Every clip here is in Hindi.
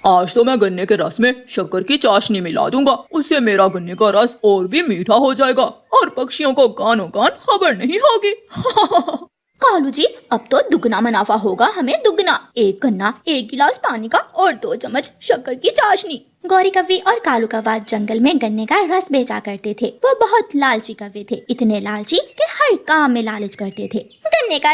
आज तो मैं गन्ने के रस में शक्कर की चाशनी मिला दूंगा, उससे मेरा गन्ने का रस और भी मीठा हो जाएगा और पक्षियों को कानों कान खबर नहीं होगी। कालू जी, अब तो दुगना मुनाफा होगा हमें, दुगना। एक गन्ना, एक गिलास पानी का और 2 चम्मच शक्कर की चाशनी। गौरी कव्वी और कालू कव्वा जंगल में गन्ने का रस बेचा करते थे। वो बहुत लालची कव्वे थे, इतने लालची कि हर काम में लालच करते थे। गन्ने का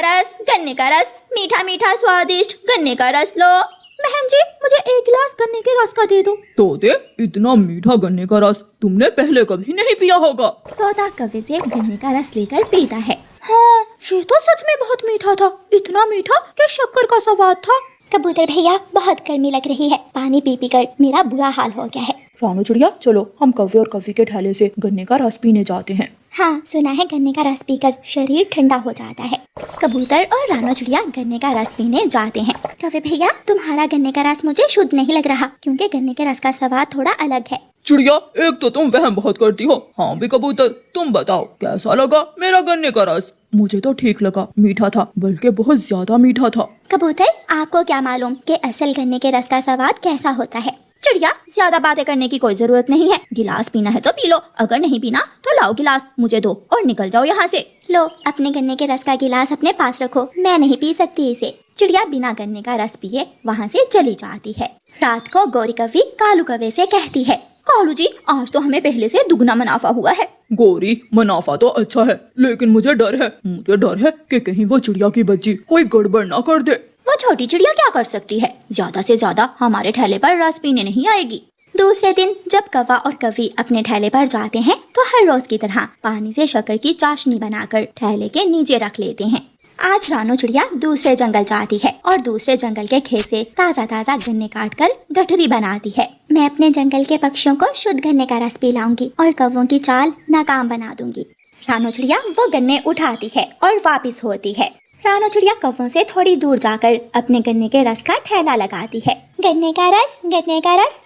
रस, मीठा मीठा स्वादिष्ट गन्ने का रस लो। बहन जी, मुझे 1 गिलास गन्ने के रस का दे दो। तोते, इतना मीठा गन्ने का रस तुमने पहले कभी नहीं पिया होगा। तोता कव्वे से गन्ने का रस लेकर पीता है। हाँ, ये तो सच में बहुत मीठा था, इतना मीठा कि शक्कर का स्वाद था। कबूतर भैया, बहुत गर्मी लग रही है, पानी पी पी कर मेरा बुरा हाल हो गया है। रानू चिड़िया, चलो हम कव्वे और कव्वी के ठेले से गन्ने का रस पीने जाते हैं। हाँ, सुना है गन्ने का रस पीकर शरीर ठंडा हो जाता है। कबूतर और रानू चिड़िया गन्ने का रस पीने जाते हैं। कव्वे भैया, तुम्हारा गन्ने का रस मुझे शुद्ध नहीं लग रहा, क्योंकि गन्ने के रस का स्वाद थोड़ा अलग है। चिड़िया, एक तो तुम वहम बहुत करती हो। हाँ भी कबूतर, तुम बताओ कैसा लगा मेरा गन्ने का रस? मुझे तो ठीक लगा, मीठा था, बल्कि बहुत ज्यादा मीठा था। कबूतर, आपको क्या मालूम कि असल गन्ने के रस का स्वाद कैसा होता है। चिड़िया, ज्यादा बातें करने की कोई जरूरत नहीं है, गिलास पीना है तो पी लो, अगर नहीं पीना तो लाओ गिलास मुझे दो और निकल जाओ यहाँ से। लो, अपने गन्ने के रस का गिलास अपने पास रखो, मैं नहीं पी सकती इसे। चिड़िया बिना गन्ने का रस पिए वहाँ से चली जाती है। रात को गौरी कव्वी कालू कव्वे से कहती है, कालू जी, आज तो हमें पहले से दुगना मुनाफा हुआ है। गौरी, मुनाफा तो अच्छा है, लेकिन मुझे डर है कि कहीं वो चिड़िया की बच्ची कोई गड़बड़ ना कर दे। वो छोटी चिड़िया क्या कर सकती है, ज्यादा से ज्यादा हमारे ठेले पर रस पीने नहीं आएगी। दूसरे दिन जब कव्वा और कव्वी अपने ठेले पर जाते हैं तो हर रोज की तरह पानी से शक्कर की चाशनी बनाकर ठेले के नीचे रख लेते हैं। आज रानू चिड़िया दूसरे जंगल जाती है और दूसरे जंगल के खेत से ताज़ा ताज़ा गन्ने काट कर गठरी बनाती है। मैं अपने जंगल के पक्षियों को शुद्ध गन्ने का रस पिलाऊंगी और कव्वों की चाल नाकाम बना दूंगी। रानू चिड़िया वो गन्ने उठाती है और वापिस होती है। रानू चिड़िया कव्वों से थोड़ी दूर जाकर अपने गन्ने के रस का ठेला लगाती है। गन्ने का रस,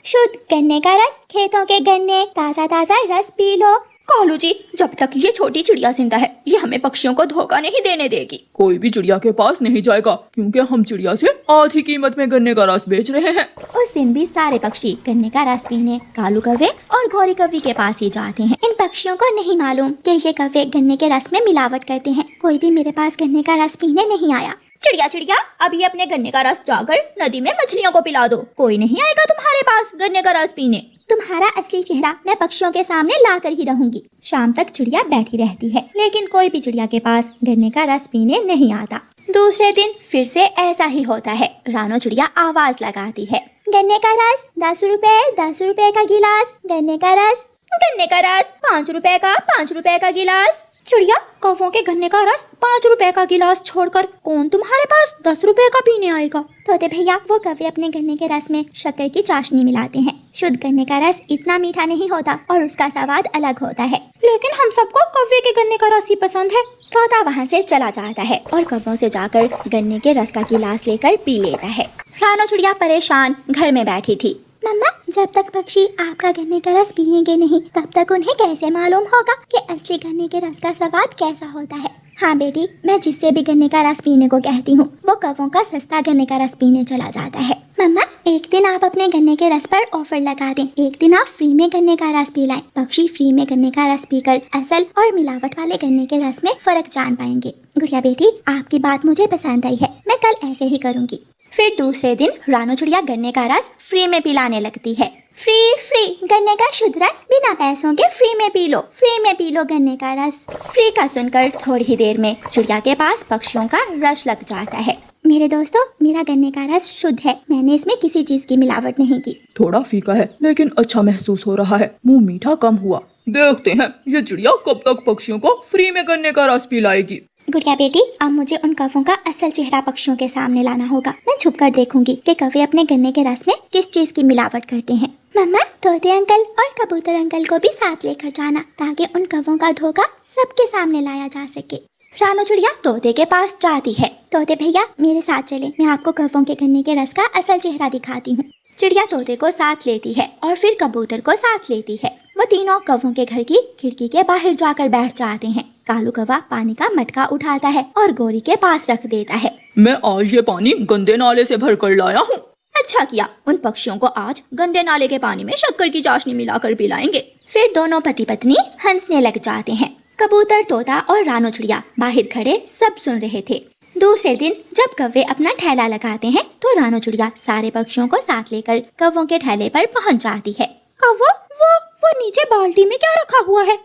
शुद्ध गन्ने का रस, खेतों के गन्ने, ताज़ा ताज़ा रस पी लो। कालू जी, जब तक ये छोटी चिड़िया जिंदा है, ये हमें पक्षियों को धोखा नहीं देने देगी। कोई भी चिड़िया के पास नहीं जाएगा, क्योंकि हम चिड़िया से आधी कीमत में गन्ने का रस बेच रहे हैं। उस दिन भी सारे पक्षी गन्ने का रस पीने कालू कव्वे और गौरी कव्वी के पास ही जाते हैं। इन पक्षियों को नहीं मालूम कि ये कव्वे गन्ने के रस में मिलावट करते हैं। कोई भी मेरे पास गन्ने का रस पीने नहीं आया। चिड़िया, अभी अपने गन्ने का रस जाकर नदी में मछलियों को पिला दो, कोई नहीं आएगा तुम्हारे पास गन्ने का रस पीने। तुम्हारा असली चेहरा मैं पक्षियों के सामने ला कर ही रहूंगी। शाम तक चिड़िया बैठी रहती है, लेकिन कोई भी चिड़िया के पास गन्ने का रस पीने नहीं आता। दूसरे दिन फिर से ऐसा ही होता है। रानू चिड़िया आवाज लगाती है, गन्ने का रस 10 रुपए का गिलास, गन्ने का रस 5 रुपए का गिलास। चिड़िया, कौवों के गन्ने का रस 5 रुपए का गिलास छोड़कर कौन तुम्हारे पास 10 रुपए का पीने आएगा। तोते भैया, वो कव्वे अपने गन्ने के रस में शक्कर की चाशनी मिलाते हैं। शुद्ध गन्ने का रस इतना मीठा नहीं होता और उसका स्वाद अलग होता है, लेकिन हम सबको कव्वे के गन्ने का रस ही पसंद है। तोता वहाँ से चला जाता है और कव्वों से जाकर गन्ने के रस का गिलास लेकर पी लेता है। रानू चिड़िया परेशान घर में बैठी थी। मम्मा, जब तक पक्षी आपका गन्ने का रस पिएंगे नहीं, तब तक उन्हें कैसे मालूम होगा कि असली गन्ने के रस का स्वाद कैसा होता है। हाँ बेटी, मैं जिससे भी गन्ने का रस पीने को कहती हूँ, वो कव्वों का सस्ता गन्ने का रस पीने चला जाता है। मम्मा, एक दिन आप अपने गन्ने के रस पर ऑफर लगा दें, एक दिन आप फ्री में गन्ने का रस पिलाएं। पक्षी फ्री में गन्ने का रस पीकर असल और मिलावट वाले गन्ने के रस में फर्क जान पाएंगे। गुड़िया बेटी, आपकी बात मुझे पसंद आई है, मैं कल ऐसे ही करूँगी। फिर दूसरे दिन रानू चिड़िया गन्ने का रस फ्री में पिलाने लगती है। फ्री गन्ने का शुद्ध रस बिना पैसों के फ्री में पी लो गन्ने का रस। फ्री का सुनकर थोड़ी ही देर में चिड़िया के पास पक्षियों का रश लग जाता है। मेरे दोस्तों, मेरा गन्ने का रस शुद्ध है, मैंने इसमें किसी चीज की मिलावट नहीं की। थोड़ा फीका है, लेकिन अच्छा महसूस हो रहा है, मुंह मीठा कम हुआ। देखते हैं ये चिड़िया कब तक पक्षियों को फ्री में गन्ने का रस पिलाएगी। गुड़िया बेटी, अब मुझे उन कव्वों का असल चेहरा पक्षियों के सामने लाना होगा। मैं छुप कर देखूंगी कि कव्वे अपने गन्ने के रस में किस चीज की मिलावट करते हैं। मम्मा, तोते अंकल और कबूतर अंकल को भी साथ लेकर जाना, ताकि उन कव्वों का धोखा सबके सामने लाया जा सके। रानू चिड़िया तोते के पास जाती है। तोते भैया, मेरे साथ चले, मैं आपको कव्वों के गन्ने के रस का असल चेहरा दिखाती हूँ। चिड़िया तोते को साथ लेती है और फिर कबूतर को साथ लेती है। वो तीनों कव्वों के घर की खिड़की के बाहर जाकर बैठ जाते हैं। कालू कव्वा पानी का मटका उठाता है और गौरी के पास रख देता है। मैं आज ये पानी गंदे नाले से भर कर लाया हूँ। अच्छा किया, उन पक्षियों को आज गंदे नाले के पानी में शक्कर की चाशनी मिलाकर पिलाएंगे। फिर दोनों पति पत्नी हंसने लग जाते हैं। कबूतर, तोता और रानो चिड़िया बाहर खड़े सब सुन रहे थे। दूसरे दिन जब कौवे अपना ठेला लगाते हैं तो रानो चिड़िया सारे पक्षियों को साथ लेकर कौवों के ठेले पर पहुंच जाती है। कौवो, वो नीचे बाल्टी में क्या रखा हुआ है?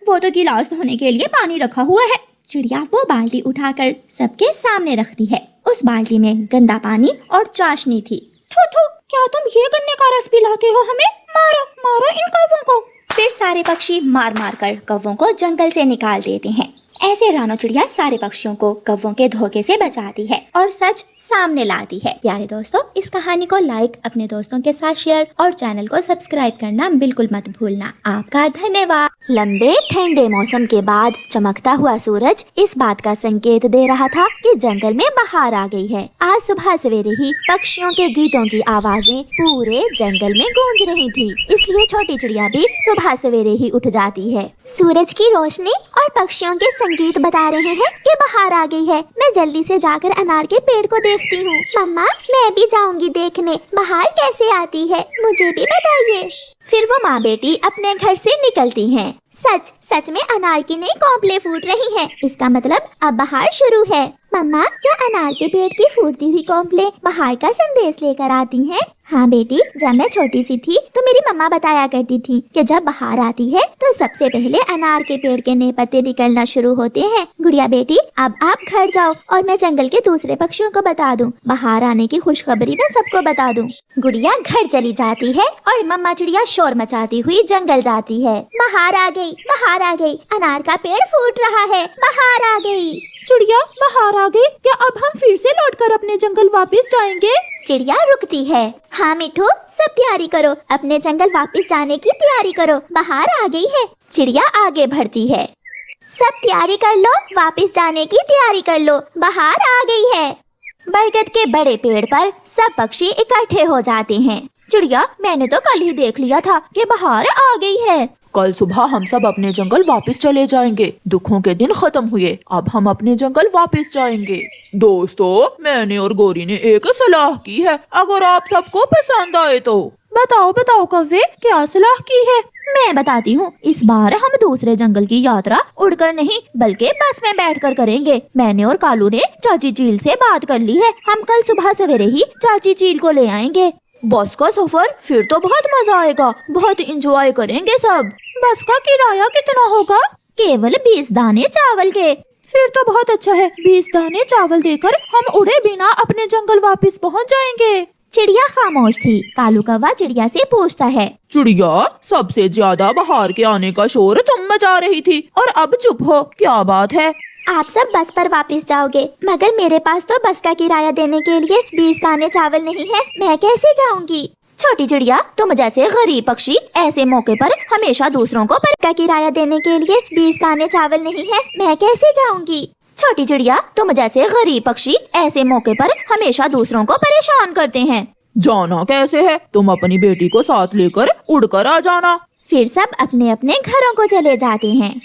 वो तो गिलास धोने के लिए पानी रखा हुआ है। चिड़िया वो बाल्टी उठाकर सबके सामने रखती है। उस बाल्टी में गंदा पानी और चाशनी थी। थू थू, क्या तुम ये गन्ने का रस पिलाते हो हमें? मारो मारो इन कौवों को। फिर सारे पक्षी मार मार कर कौवों को जंगल से निकाल देते हैं। ऐसे रानो चिड़िया सारे पक्षियों को कौवों के धोखे से बचाती है और सच सामने लाती है। प्यारे दोस्तों, इस कहानी को लाइक, अपने दोस्तों के साथ शेयर और चैनल को सब्सक्राइब करना बिल्कुल मत भूलना। आपका धन्यवाद। लंबे ठंडे मौसम के बाद चमकता हुआ सूरज इस बात का संकेत दे रहा था कि जंगल में बहार आ गई है। आज सुबह सवेरे ही पक्षियों के गीतों की आवाजें पूरे जंगल में गूंज रही थी, इसलिए छोटी चिड़िया भी सुबह सवेरे ही उठ जाती है। सूरज की रोशनी और पक्षियों के संगीत बता रहे हैं कि बहार आ गई है। मैं जल्दी से जाकर अनार के पेड़ को देखती हूँ। मम्मा, मैं भी जाऊंगी देखने बहार कैसे आती है, मुझे भी बताइए। फिर वो माँ बेटी अपने घर से निकलती हैं। सच में अनार की नई कोंपलें फूट रही हैं। इसका मतलब अब बहार शुरू है। मम्मा, क्या अनार के पेड़ की फूटती हुई कोंपलें बहार का संदेश लेकर आती हैं? हाँ बेटी, जब मैं छोटी सी थी तो मेरी मम्मा बताया करती थी कि जब बहार आती है तो सबसे पहले अनार के पेड़ के नए पत्ते निकलना शुरू होते हैं। गुड़िया बेटी, अब आप घर जाओ और मैं जंगल के दूसरे पक्षियों को बता दूं। बहार आने की खुशखबरी मैं सबको बता दूं। गुड़िया घर चली जाती है और मम्मा चिड़िया शोर मचाती हुई जंगल जाती है। बहार आ गई, अनार का पेड़ फूट रहा है, बहार आ गई। चिड़िया, बहार आ गई, क्या अब हम फिर से लौटकर अपने जंगल वापस जाएंगे? चिड़िया रुकती है। हाँ मिठू, सब तैयारी करो, अपने जंगल वापस जाने की तैयारी करो, बहार आ गई है। चिड़िया आगे बढ़ती है। सब तैयारी कर लो, वापस जाने की तैयारी कर लो, बहार आ गई है। बरगद के बड़े पेड़ पर सब पक्षी इकट्ठे हो जाते हैं। चिड़िया, मैंने तो कल ही देख लिया था कि बहार आ गई है। कल सुबह हम सब अपने जंगल वापस चले जाएंगे। दुखों के दिन खत्म हुए, अब हम अपने जंगल वापस जाएंगे। दोस्तों, मैंने और गौरी ने एक सलाह की है, अगर आप सबको पसंद आए तो। बताओ कौवे, क्या सलाह की है? मैं बताती हूँ। इस बार हम दूसरे जंगल की यात्रा उड़कर नहीं बल्कि बस में बैठकर करेंगे। मैंने और कालू ने चाची चील से बात कर ली है। हम कल सुबह सवेरे ही चाची चील को ले आएंगे। बस का सफर फिर तो बहुत मजा आएगा, बहुत एंजॉय करेंगे सब। बस का किराया कितना होगा? केवल 20 दाने चावल के। फिर तो बहुत अच्छा है, 20 दाने चावल देकर हम उड़े बिना अपने जंगल वापस पहुंच जाएंगे। चिड़िया खामोश थी। कालू कौवा चिड़िया से पूछता है, चिड़िया, सबसे ज्यादा बहार के आने का शोर तुम मचा रही थी और अब चुप हो, क्या बात है? आप सब बस पर वापस जाओगे, मगर मेरे पास तो बस का किराया देने के लिए 20 दाने चावल नहीं है, मैं कैसे जाऊंगी? छोटी चिड़िया, तुम जैसे गरीब पक्षी ऐसे मौके पर हमेशा दूसरों को बस का किराया देने के लिए 20 दाने चावल नहीं है, मैं कैसे जाऊंगी? छोटी चिड़िया, तुम जैसे गरीब पक्षी ऐसे मौके पर हमेशा दूसरों को परेशान करते हैं। जाना कैसे है? तुम अपनी बेटी को साथ लेकर उड़कर आ जाना। फिर सब अपने अपने घरों को चले जाते हैं।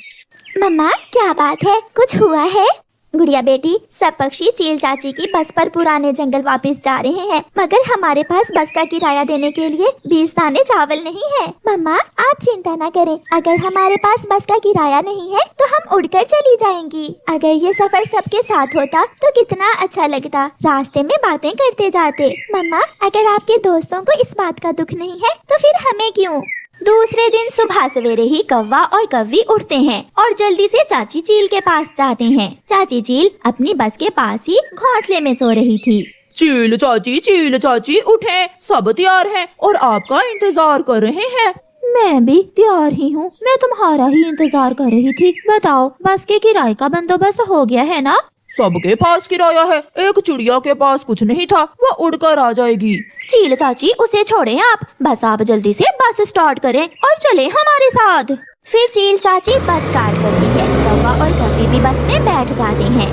मम्मा, क्या बात है, कुछ हुआ है? गुड़िया बेटी, सब पक्षी चील चाची की बस पर पुराने जंगल वापस जा रहे हैं, मगर हमारे पास बस का किराया देने के लिए 20 दाने चावल नहीं है। मम्मा, आप चिंता न करें, अगर हमारे पास बस का किराया नहीं है तो हम उड़कर चली जाएंगी। अगर ये सफर सबके साथ होता तो कितना अच्छा लगता, रास्ते में बातें करते जाते। मम्मा, अगर आपके दोस्तों को इस बात का दुख नहीं है तो फिर हमें क्यों? दूसरे दिन सुबह सवेरे ही कौवा और कौवी उठते हैं और जल्दी से चाची चील के पास जाते हैं। चाची चील अपनी बस के पास ही घोंसले में सो रही थी। चील चाची उठें, सब तैयार हैं और आपका इंतजार कर रहे हैं। मैं भी तैयार ही हूँ, मैं तुम्हारा ही इंतजार कर रही थी। बताओ, बस के किराए का बंदोबस्त हो गया है ना? सबके पास किराया है, एक चिड़िया के पास कुछ नहीं था, वो उड़कर आ जाएगी। चील चाची, उसे छोड़ें आप, बस आप जल्दी से बस स्टार्ट करें और चले हमारे साथ। फिर चील चाची बस स्टार्ट करती है। कौवा और कौवी भी बस में बैठ जाते हैं।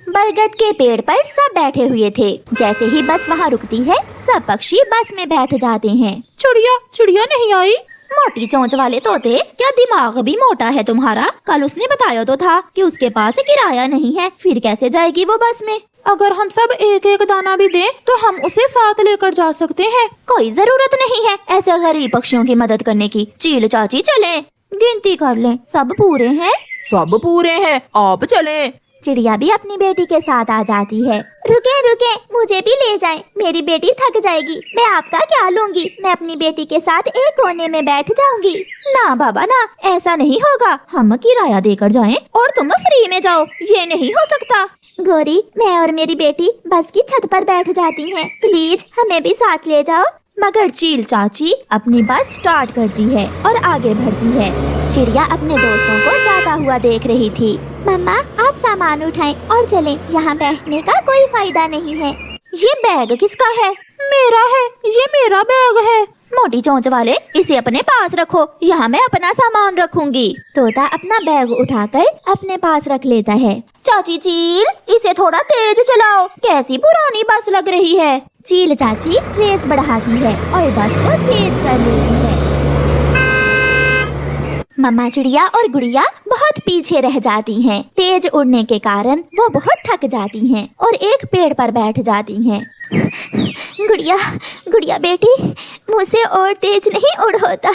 बरगद के पेड़ पर सब बैठे हुए थे। जैसे ही बस वहाँ रुकती है, सब पक्षी बस में बैठ जाते हैं। चिड़िया नहीं आई? मोटी चोंच वाले तोते, क्या दिमाग भी मोटा है तुम्हारा? कल उसने बताया तो था कि उसके पास किराया नहीं है, फिर कैसे जाएगी वो बस में? अगर हम सब एक एक दाना भी दें तो हम उसे साथ लेकर जा सकते हैं। कोई जरूरत नहीं है ऐसे गरीब पक्षियों की मदद करने की। चील चाची चले, गिनती कर लें, सब पूरे हैं? सब पूरे हैं, आप चलें। चिड़िया भी अपनी बेटी के साथ आ जाती है। रुके रुके, मुझे भी ले जाएं, मेरी बेटी थक जाएगी। मैं आपका क्या लूंगी, मैं अपनी बेटी के साथ एक कोने में बैठ जाऊंगी। ना बाबा ना, ऐसा नहीं होगा, हम किराया देकर जाएं और तुम फ्री में जाओ, ये नहीं हो सकता। गोरी, मैं और मेरी बेटी बस की छत पर बैठ जाती हैं, प्लीज हमें भी साथ ले जाओ। मगर चील चाची अपनी बस स्टार्ट करती है और आगे बढ़ती है। चिड़िया अपने दोस्तों को जाता हुआ देख रही थी। मम्मा, आप सामान उठाएं और चलें, यहाँ बैठने का कोई फायदा नहीं है। ये बैग किसका है? मेरा है, ये मेरा बैग है। मोटी चोंच वाले, इसे अपने पास रखो, यहाँ मैं अपना सामान रखूंगी। तोता अपना बैग उठाकर अपने पास रख लेता है। चाची चील, इसे थोड़ा तेज चलाओ, कैसी पुरानी बस लग रही है। चील चाची रेस बढ़ाती है और बस को तेज कर लेती है। मम्मा चिड़िया और गुड़िया बहुत पीछे रह जाती हैं। तेज उड़ने के कारण वो बहुत थक जाती हैं और एक पेड़ पर बैठ जाती हैं। गुड़िया, गुड़िया बेटी, मुझसे और तेज नहीं उड़ होता।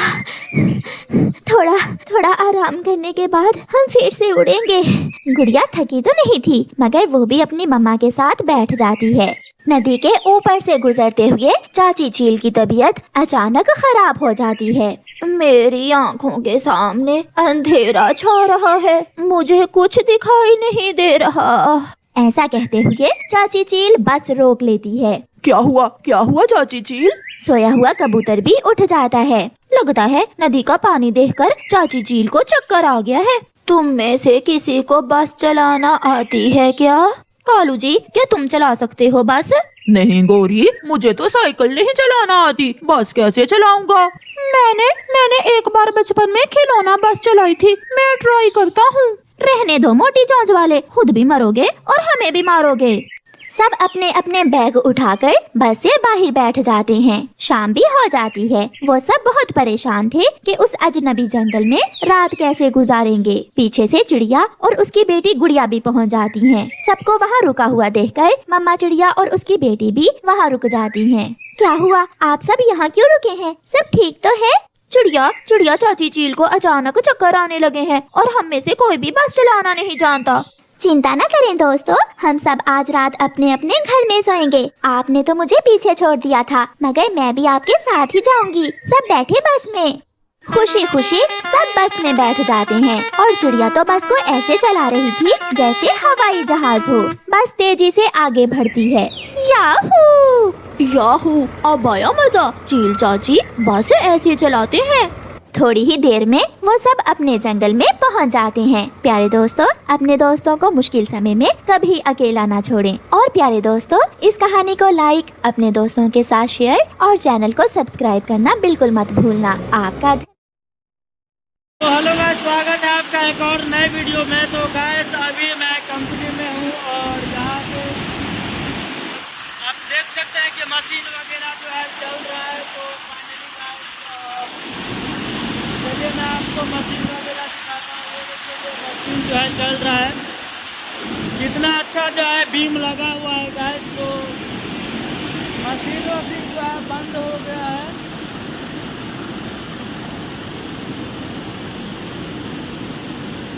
थोड़ा थोड़ा आराम करने के बाद हम फिर से उड़ेंगे। गुड़िया थकी तो नहीं थी, मगर वो भी अपनी मम्मा के साथ बैठ जाती है। नदी के ऊपर से गुजरते हुए चाची चील की तबीयत अचानक खराब हो जाती है। मेरी आंखों के सामने अंधेरा छा रहा है, मुझे कुछ दिखाई नहीं दे रहा। ऐसा कहते हुए चाची चील बस रोक लेती है। क्या हुआ चाची चील? सोया हुआ कबूतर भी उठ जाता है। लगता है नदी का पानी देखकर चाची चील को चक्कर आ गया है। तुम में से किसी को बस चलाना आती है क्या? कालू जी, क्या तुम चला सकते हो बस? नहीं गोरी, मुझे तो साइकिल नहीं चलाना आती, बस कैसे चलाऊंगा? मैंने एक बार बचपन में खिलौना बस चलाई थी, मैं ट्राई करता हूँ। रहने दो मोटी चोंच वाले, खुद भी मरोगे और हमें भी मारोगे। सब अपने अपने बैग उठाकर बस से बाहर बैठ जाते हैं। शाम भी हो जाती है। वो सब बहुत परेशान थे कि उस अजनबी जंगल में रात कैसे गुजारेंगे। पीछे से चिड़िया और उसकी बेटी गुड़िया भी पहुंच जाती हैं। सबको वहां रुका हुआ देखकर मम्मा चिड़िया और उसकी बेटी भी वहां रुक जाती हैं। क्या हुआ, आप सब यहाँ क्यों रुके हैं? सब ठीक तो है? चिड़िया चाची चील को अचानक चक्कर आने लगे हैं और हम में से कोई भी बस चलाना नहीं जानता। चिंता न करें दोस्तों, हम सब आज रात अपने अपने घर में सोएंगे। आपने तो मुझे पीछे छोड़ दिया था, मगर मैं भी आपके साथ ही जाऊंगी। सब बैठे बस में। खुशी खुशी सब बस में बैठ जाते हैं और चिड़िया तो बस को ऐसे चला रही थी जैसे हवाई जहाज हो। बस तेजी से आगे बढ़ती है। याहू याहू, अब आया मजा। चील चाची बस ऐसे चलाते हैं। थोड़ी ही देर में वो सब अपने जंगल में पहुंच जाते हैं। प्यारे दोस्तों, अपने दोस्तों को मुश्किल समय में कभी अकेला ना छोड़ें। और प्यारे दोस्तों, इस कहानी को लाइक, अपने दोस्तों के साथ शेयर और चैनल को सब्सक्राइब करना बिल्कुल मत भूलना। आपका तो हेलो गाइस, स्वागत है आपका एक और नए वीडियो में। तो गाइस, अभी मैं कंपनी में हूँ और यहाँ पे आप देख सकते हैं कि मशीन वगैरह जो है चल रहा है। तो फाइनली गाइस, चलिए मैं आपको मशीन वगैरह दिखाता हूँ। मशीन जो है चल रहा है, कितना अच्छा जो है बीम लगा हुआ है गाइस। तो मशीन जो है बंद हो गया है।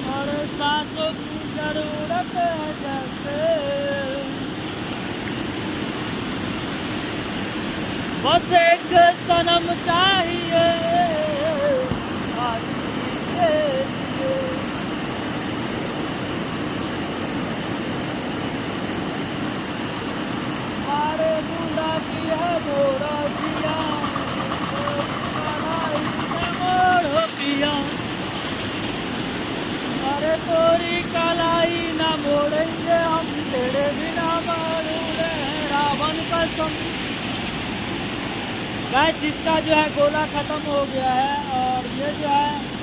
और सांसों की जरूरत है जैसे, बस एक सनम चाहिए आशिकी के लिए। मारे दूल्हा की है मोरा पिया, मोड़ पिया। अरे तोरी कलाई ना मोड़ेंगे हम, तेरे बिना मारूंगे रावण कसम। गाइस, जिसका जो है गोला खत्म हो गया है और ये जो है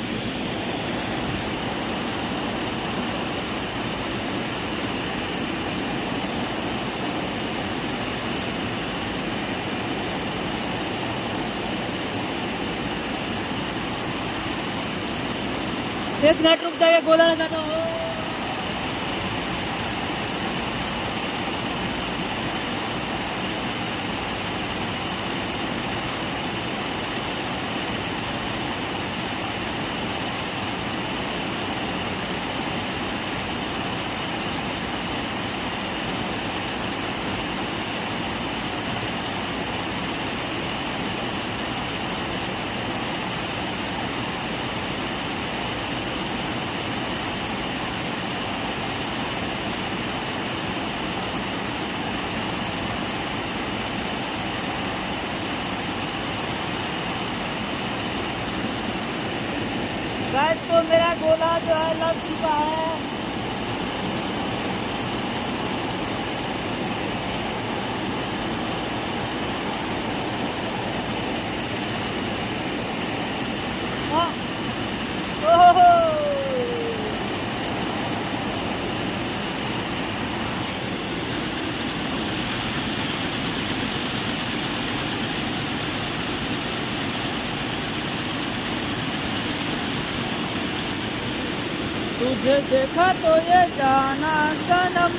एक मिनट रुक जाइए, गोला लगाता हूँ। गाइस तो मेरा गोला जो है लग चुका है। हाँ। ओहो तुझे देखा तो ये जाना सनम,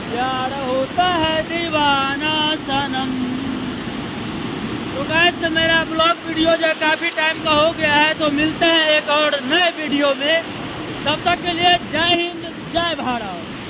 प्यार होता है दीवाना सनम। तो गाइस मेरा ब्लॉग वीडियो जो काफ़ी टाइम का हो गया है, तो मिलते हैं एक और नए वीडियो में। तब तक के लिए जय हिंद जय भारत।